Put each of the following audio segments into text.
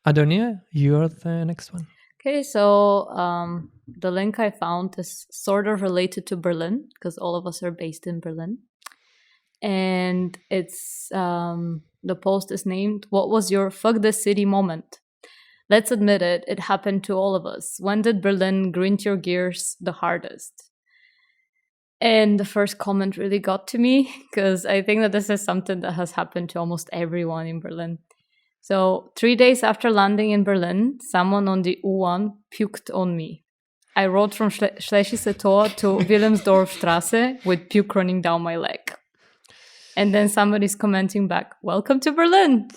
Antoniya, you're the next one. Okay, so the link I found is sort of related to Berlin because all of us are based in Berlin. And it's the post is named, "What was your fuck the city moment?" Let's admit it, it happened to all of us. When did Berlin grind your gears the hardest? And the first comment really got to me because I think that this is something that has happened to almost everyone in Berlin. So 3 days after landing in Berlin, someone on the U1 puked on me. I rode from Schlesische Tor to Wilhelmsdorfstraße with puke running down my leg. And then somebody's commenting back, "Welcome to Berlin."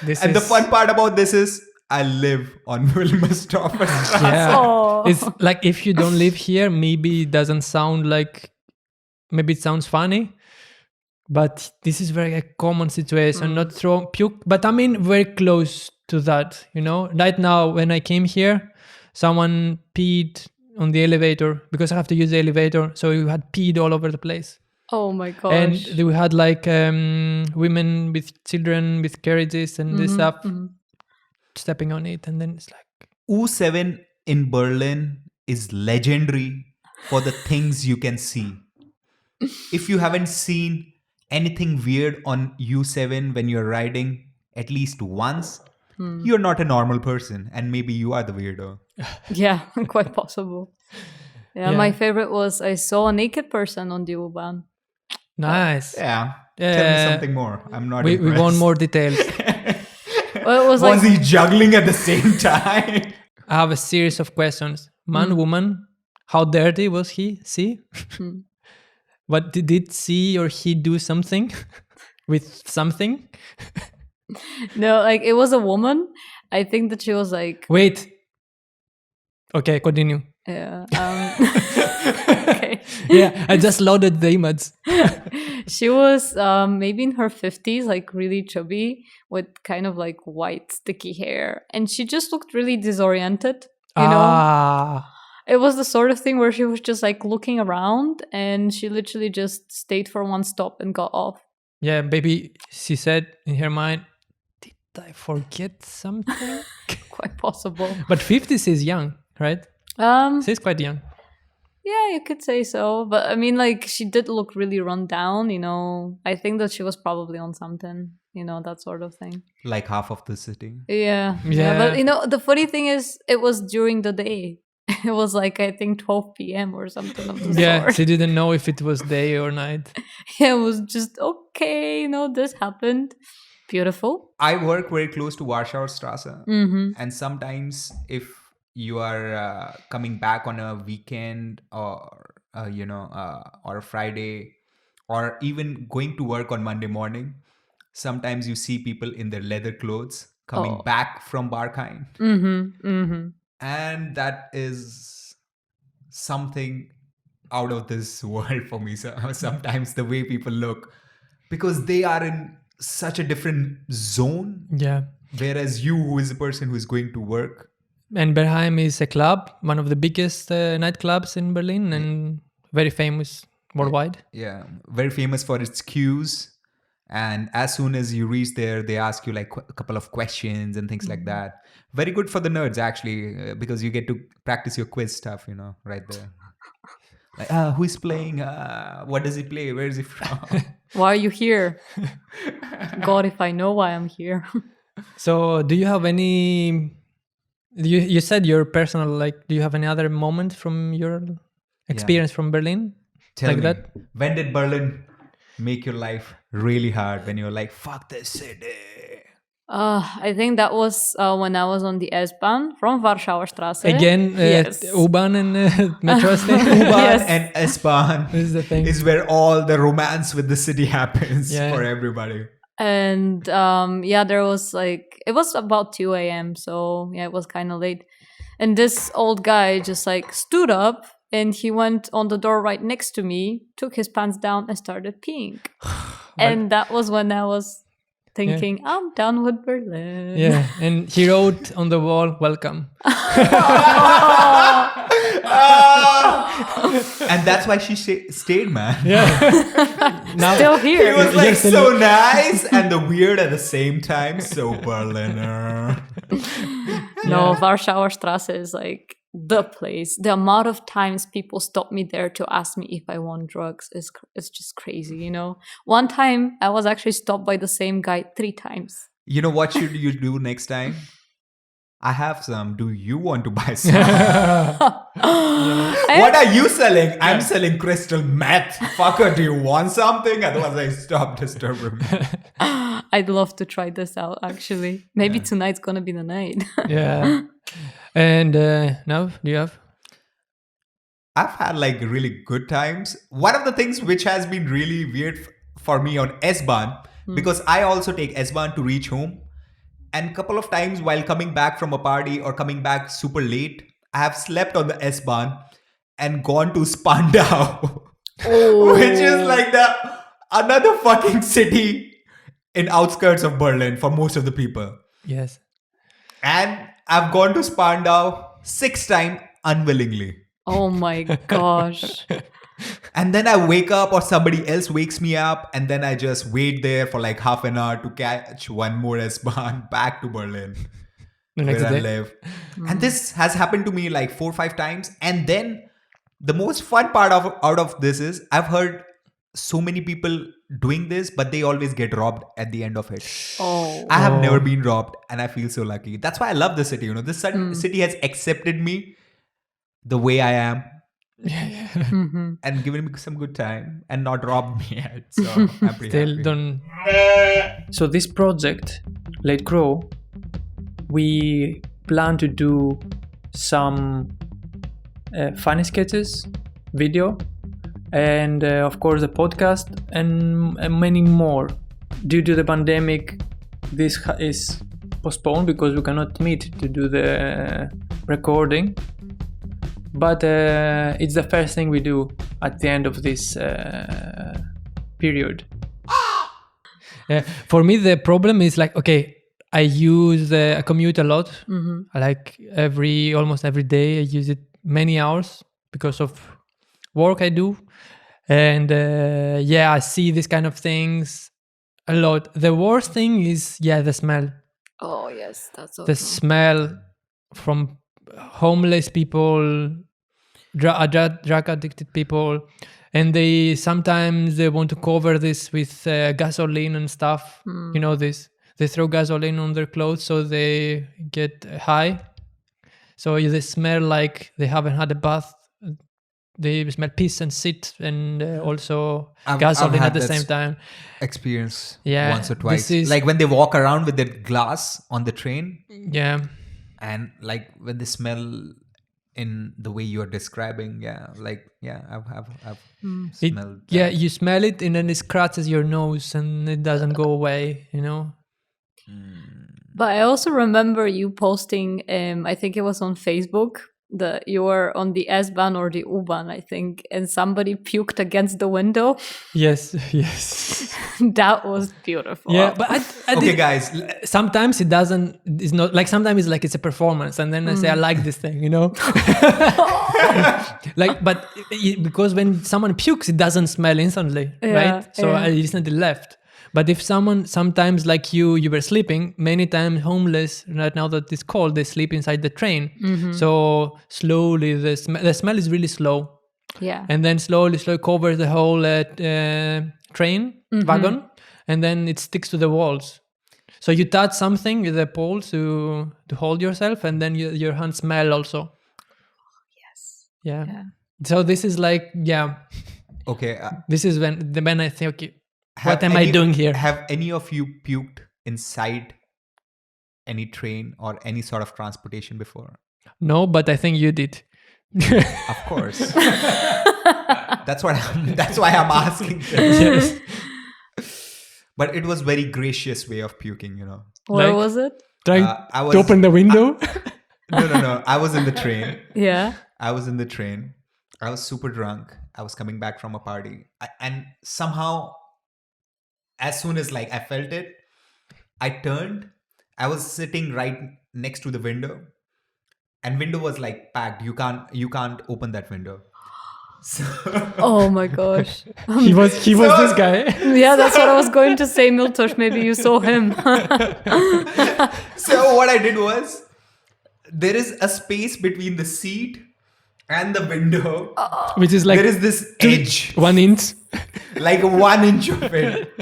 The fun part about this is I live on Wilhelmsdorfstraße. Yeah. Oh. It's like if you don't live here, maybe it doesn't sound like, maybe it sounds funny, but this is very a common situation, not throw puke, but I mean very close to that, you know. Right now, when I came here, someone peed on the elevator because I have to use the elevator, so you had peed all over the place. Oh my gosh. And we had like women with children with carriages and this stuff stepping on it, and then it's like U7 in Berlin is legendary for the things you can see. If you haven't seen anything weird on U7 when you're riding at least once, you're not a normal person, and maybe you are the weirdo. Yeah, quite possible. Yeah, Yeah. my favorite was I saw a naked person on the U-Bahn. nice. Yeah. Yeah. Tell me something more. I'm not We impressed. want more details. Well, it was Was like he juggling at the same time? I have a series of questions. Man, woman, how dirty was he? See? What did she or he do something with something? no, like it was a woman. I think that she was like, Wait. Okay, continue. yeah, okay. Yeah, I just loaded the image. She was maybe in her 50s, like really chubby with kind of like white sticky hair, and she just looked really disoriented. You know, Ah, it was the sort of thing where she was just like looking around, and she literally just stayed for one stop and got off. yeah, maybe she said in her mind, did I forget something? Quite possible. But 50s is young, right? She's quite young. Yeah, you could say so. But I mean, like, she did look really run down, you know. I think that she was probably on something, you know, that sort of thing. Like half of the city. Yeah. Yeah. But, you know, the funny thing is, it was during the day. It was like, I think 12 p.m. or something of the Yeah, sort. she didn't know if it was day or night. Yeah, it was just, okay, you know, this happened. Beautiful. I work very close to Warschauer Straße. Mm-hmm. And sometimes if you are coming back on a weekend or, or a Friday, or even going to work on Monday morning, sometimes you see people in their leather clothes coming back from Barkheim. Mm-hmm. Mm-hmm. And that is something out of this world for me. So sometimes the way people look, because they are in such a different zone. Yeah. Whereas you, who is a person who is going to work. And Berheim is a club, one of the biggest nightclubs in Berlin, and very famous worldwide. Yeah, very famous for its queues. And as soon as you reach there, they ask you like a couple of questions and things like that. Very good for the nerds, actually, because you get to practice your quiz stuff, you know, right there. Like, who is playing? What does he play? Where is he from? Why are you here? God, if I know why I'm here. So do you have any... You said your personal, like, do you have any other moment from your experience from Berlin? Tell like me, that? when did Berlin make your life really hard? When you're like, fuck this city. I think that was when I was on the S-Bahn from Warschauer Straße. Again, yes. U-Bahn and metro station. U-Bahn Yes. and S-Bahn This is the thing. is where all the romance with the city happens Yeah. for everybody. And there was like, it was about 2 a.m. So yeah, it was kind of late. And this old guy just like stood up and he went on the door right next to me, took his pants down and started peeing. And that was when I was thinking, I'm done with Berlin. Yeah, and he wrote on the wall, "Welcome." And that's why she stayed, man. Now, Still It here. was like Yes, so nice and the weird at the same time. So Berliner. No, Warschauer Straße is like the place. The amount of times people stop me there to ask me if I want drugs is it's just crazy, you know. One time I was actually stopped by the same guy 3 times. You know what should you do next time? I have some. Do you want to buy some? What are you selling? I'm selling crystal meth. Fucker, do you want something? Otherwise, I stop disturbing me. I'd love to try this out actually. Maybe tonight's gonna be the night. yeah. And now, do you have? I've had like really good times. One of the things which has been really weird for me on S-Bahn, because I also take S-Bahn to reach home. And a couple of times while coming back from a party or coming back super late, I have slept on the S-Bahn and gone to Spandau, which is like another fucking city in outskirts of Berlin for most of the people. Yes. And I've gone to Spandau 6 times unwillingly. Oh my gosh. And then I wake up or somebody else wakes me up and then I just wait there for like half an hour to catch one more S-Bahn back to Berlin The next where I day. live. And this has happened to me like 4 or 5 times. And then the most fun part out of this is I've heard so many people doing this, but they always get robbed at the end of it. Oh. I have never been robbed and I feel so lucky. That's why I love the city. You know, this city has accepted me the way I am. And given me some good time and not robbed me yet. So I'm pretty Still happy. don't. So this project, Late Crow, we plan to do some funny sketches, video, and of course the podcast and many more. Due to the pandemic, this is postponed because we cannot meet to do the recording. But it's the first thing we do at the end of this period. For me, the problem is like, okay, I use I commute a lot. Like almost every day, I use it many hours because of work I do. And I see these kind of things a lot. The worst thing is, the smell. Oh yes, that's The smell from homeless people, drug addicted people, and they sometimes they want to cover this with gasoline and stuff. You know this. They throw gasoline on their clothes so they get high. So they smell like they haven't had a bath. They smell piss and shit and also gasoline I've at the had same this time. experience Yeah, once or twice. this is- Like when they walk around with their glass on the train Yeah. and like when they smell in the way you're describing. I've smelled that. You smell it and then it scratches your nose and it doesn't go away, you know? But I also remember you posting, I think it was on Facebook, that you were on the S-Bahn or the U-Bahn, I think, and somebody puked against the window. Yes. That was beautiful. Yeah, but I Okay, did- guys. sometimes it doesn't, it's not like, sometimes it's like it's a performance and then I say I like this thing, you know? Because when someone pukes, it doesn't smell instantly, right? So I instantly left. But if someone, sometimes like you were sleeping, many times homeless, right now that it's cold, they sleep inside the train. So slowly, the smell is really slow. Yeah. And then slowly covers the whole train wagon, and then it sticks to the walls. So you touch something with the poles to hold yourself, and then your hands smell also. Yes. Yeah. So this is like, Okay. this is when I think, okay, what am I doing here? Have any of you puked inside any train or any sort of transportation before? No, but I think you did. Of course. That's why I'm asking this. Yes. But it was very gracious way of puking, you know. Where Like- was it? Trying I was to open the window. No. I was in the train. Yeah. I was in the train. I was super drunk. I was coming back from a party. And somehow, as soon as like I felt it, I turned. I was sitting right next to the window. and window was like packed. You can't open that window. So, Oh my gosh. He was this guy. Yeah, that's what I was going to say, Miltos. Maybe you saw him. so what I did was, there is a space between the seat and the window. Which is like There is this edge, 1 inch. like 1 inch of it.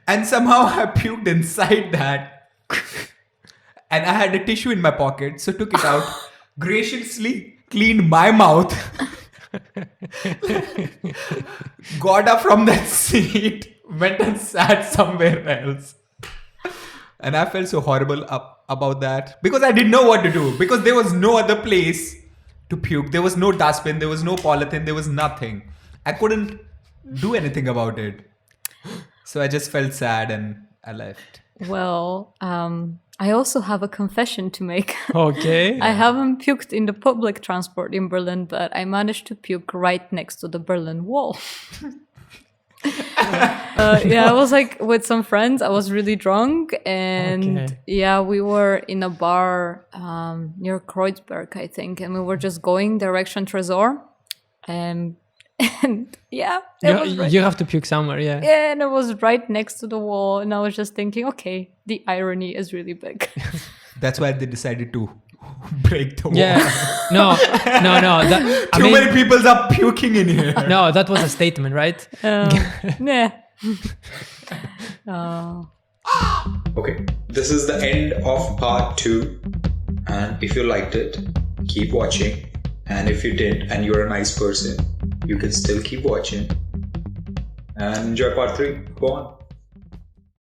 And somehow I puked inside that. And I had a tissue in my pocket, so took it out, graciously cleaned my mouth, got up from that seat, went and sat somewhere else. And I felt so horrible about that because I didn't know what to do, because there was no other place to puke. There was no dustbin, there was no polythene, there was nothing. I couldn't do anything about it. So I just felt sad and I left. Well, I also have a confession to make. Okay. I haven't puked in the public transport in Berlin, but I managed to puke right next to the Berlin Wall. I was like with some friends. I was really drunk, and we were in a bar near Kreuzberg, I think, and we were just going direction Tresor, and you have to puke somewhere, yeah, and it was right next to the wall, and I was just thinking, okay, the irony is really big. That's why they decided to break the wall. Yeah. No. Too many people are puking in here. No, that was a statement, right? Yeah. Okay, this is the end of part 2. And if you liked it, keep watching. And if you did and you're a nice person, you can still keep watching and enjoy part 3. Go on.